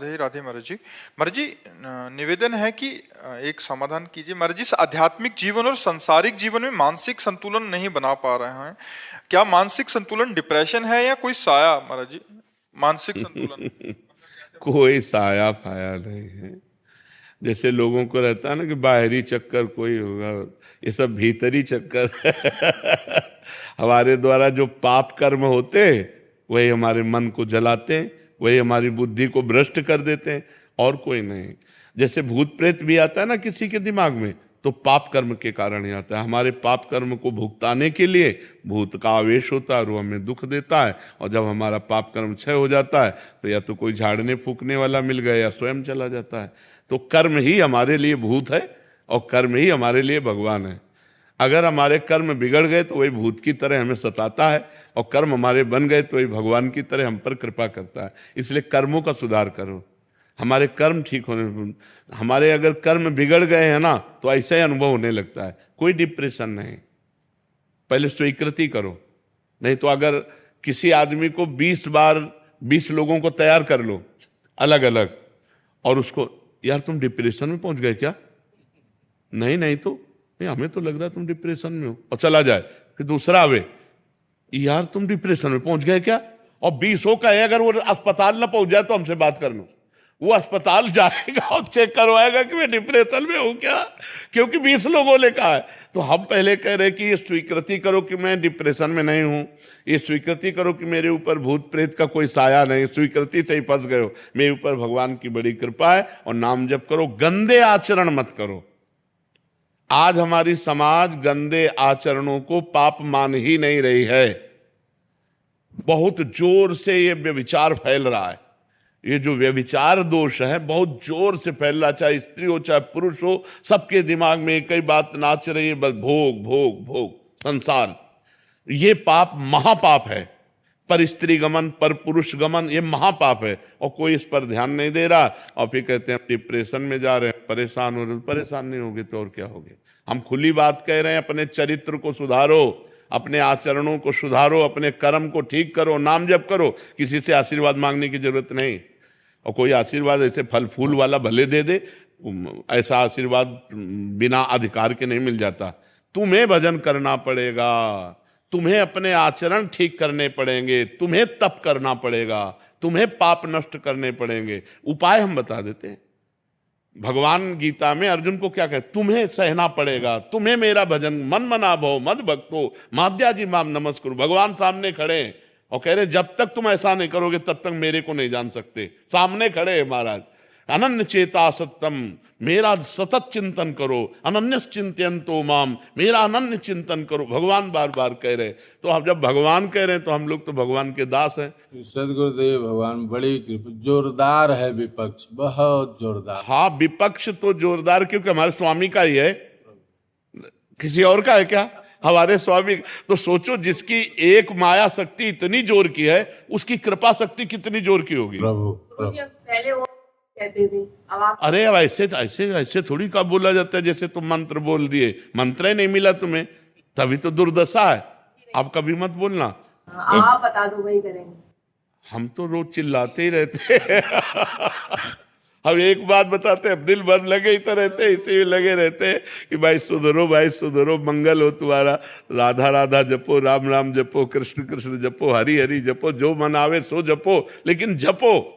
राधे राधे महाराज जी। महाराज जी, निवेदन है कि एक समाधान कीजिए महाराज जी। आध्यात्मिक जीवन और सांसारिक जीवन में मानसिक संतुलन नहीं बना पा रहे हैं। क्या मानसिक संतुलन डिप्रेशन है या कोई साया महाराज जी? मानसिक संतुलन कोई साया फाया नहीं है। जैसे लोगों को रहता है ना कि बाहरी चक्कर कोई होगा, ये सब भीतरी चक्कर है। हमारे द्वारा जो पाप कर्म होते वही हमारे मन को जलाते हैं, वही हमारी बुद्धि को भ्रष्ट कर देते हैं, और कोई नहीं। जैसे भूत प्रेत भी आता है ना किसी के दिमाग में, तो पाप कर्म के कारण ही आता है। हमारे पाप कर्म को भुगताने के लिए भूत का आवेश होता है और वो हमें दुख देता है, और जब हमारा पाप कर्म क्षय हो जाता है तो या तो कोई झाड़ने फूकने वाला मिल गया या स्वयं चला जाता है। तो कर्म ही हमारे लिए भूत है और कर्म ही हमारे लिए भगवान है। अगर हमारे कर्म बिगड़ गए तो वही भूत की तरह हमें सताता है, और कर्म हमारे बन गए तो वही भगवान की तरह हम पर कृपा करता है। इसलिए कर्मों का सुधार करो, हमारे कर्म ठीक होने। हमारे अगर कर्म बिगड़ गए हैं ना तो ऐसा ही अनुभव होने लगता है। कोई डिप्रेशन नहीं, पहले स्वीकृति करो। नहीं तो अगर किसी आदमी को 20 बार 20 लोगों को तैयार कर लो अलग अलग, और उसको यार तुम डिप्रेशन में पहुंच गए क्या? नहीं नहीं, तो नहीं, हमें तो लग रहा है तुम डिप्रेशन में हो, और चला जाए। फिर दूसरा आवे, यार तुम डिप्रेशन में पहुंच गए क्या? और 20 का है, अगर वो अस्पताल ना पहुंच जाए तो हमसे बात कर लो। वो अस्पताल जाएगा और चेक करवाएगा कि मैं डिप्रेशन में हूं क्या, क्योंकि 20 लोगों ने कहा है। तो हम पहले कह रहे कि ये स्वीकृति करो कि मैं डिप्रेशन में नहीं हूं, ये स्वीकृति करो कि मेरे ऊपर भूत प्रेत का कोई साया नहीं, स्वीकृति से ही फंस गए हो। मेरे ऊपर भगवान की बड़ी कृपा है, और नाम जप करो, गंदे आचरण मत करो। आज हमारी समाज गंदे आचरणों को पाप मान ही नहीं रही है। बहुत जोर से ये व्यभिचार फैल रहा है। ये जो व्यभिचार दोष है बहुत जोर से फैल रहा, चाहे स्त्री हो चाहे पुरुष हो, सबके दिमाग में एक ही बात नाच रही है, बस भोग भोग भोग संसार। ये पाप महापाप है। पर स्त्री गमन, पर पुरुष गमन, ये महापाप है, और कोई इस पर ध्यान नहीं दे रहा। और फिर कहते हैं डिप्रेशन में जा रहे हैं, परेशान हो रहे हैं। परेशान नहीं होगे तो और क्या होगे? हम खुली बात कह रहे हैं, अपने चरित्र को सुधारो, अपने आचरणों को सुधारो, अपने कर्म को ठीक करो, नाम जप करो। किसी से आशीर्वाद मांगने की जरूरत नहीं। और कोई आशीर्वाद ऐसे फल फूल वाला भले दे दे, ऐसा आशीर्वाद बिना अधिकार के नहीं मिल जाता। तुम्हें भजन करना पड़ेगा, तुम्हें अपने आचरण ठीक करने पड़ेंगे, तुम्हें तप करना पड़ेगा, तुम्हें पाप नष्ट करने पड़ेंगे। उपाय हम बता देते हैं। भगवान गीता में अर्जुन को क्या कहते? तुम्हें सहना पड़ेगा, तुम्हें मेरा भजन, मन मना भव मद भक्तो माद्याजी माम नमस्कुरु। भगवान सामने खड़े हैं और कह रहे जब तक तुम ऐसा नहीं करोगे तब तक मेरे को नहीं जान सकते। सामने खड़े हैं महाराज। अनन्य चेता सत्यम, मेरा सतत चिंतन करो। अनन्य चिंतयन्तो माम, मेरा अनन्य चिंतन करो। भगवान बार बार कह रहे। तो हम जब भगवान कह रहे हैं तो हम लोग तो भगवान के दास हैं। सदगुरुदेव भगवान बड़ी कृपा, जोरदार है विपक्ष, बहुत जोरदार। हाँ, विपक्ष तो जोरदार क्योंकि हमारे स्वामी का ही है, किसी और का है क्या? हमारे स्वामी। तो सोचो, जिसकी एक माया शक्ति इतनी जोर की है, उसकी कृपा शक्ति कितनी जोर की होगी। प्रभु पहले वो कहते थे, अब आप अरे अब ऐसे ऐसे ऐसे थोड़ी का बोला जाता है जैसे तुम मंत्र बोल दिए। मंत्र ही नहीं मिला तुम्हें, तभी तो दुर्दशा है। अब कभी मत बोलना। आप बता दो, वही करेंगे। हम तो रोज चिल्लाते ही रहते हैं। हम एक बात बताते हैं, दिल भर लगे ही तो रहते, इसी में लगे रहते हैं कि भाई सुधरो, भाई सुधरो, मंगल हो तुम्हारा। राधा राधा जपो, राम राम जपो, कृष्ण कृष्ण जपो, हरि हरि जपो, जो मन आवे सो जपो, लेकिन जपो।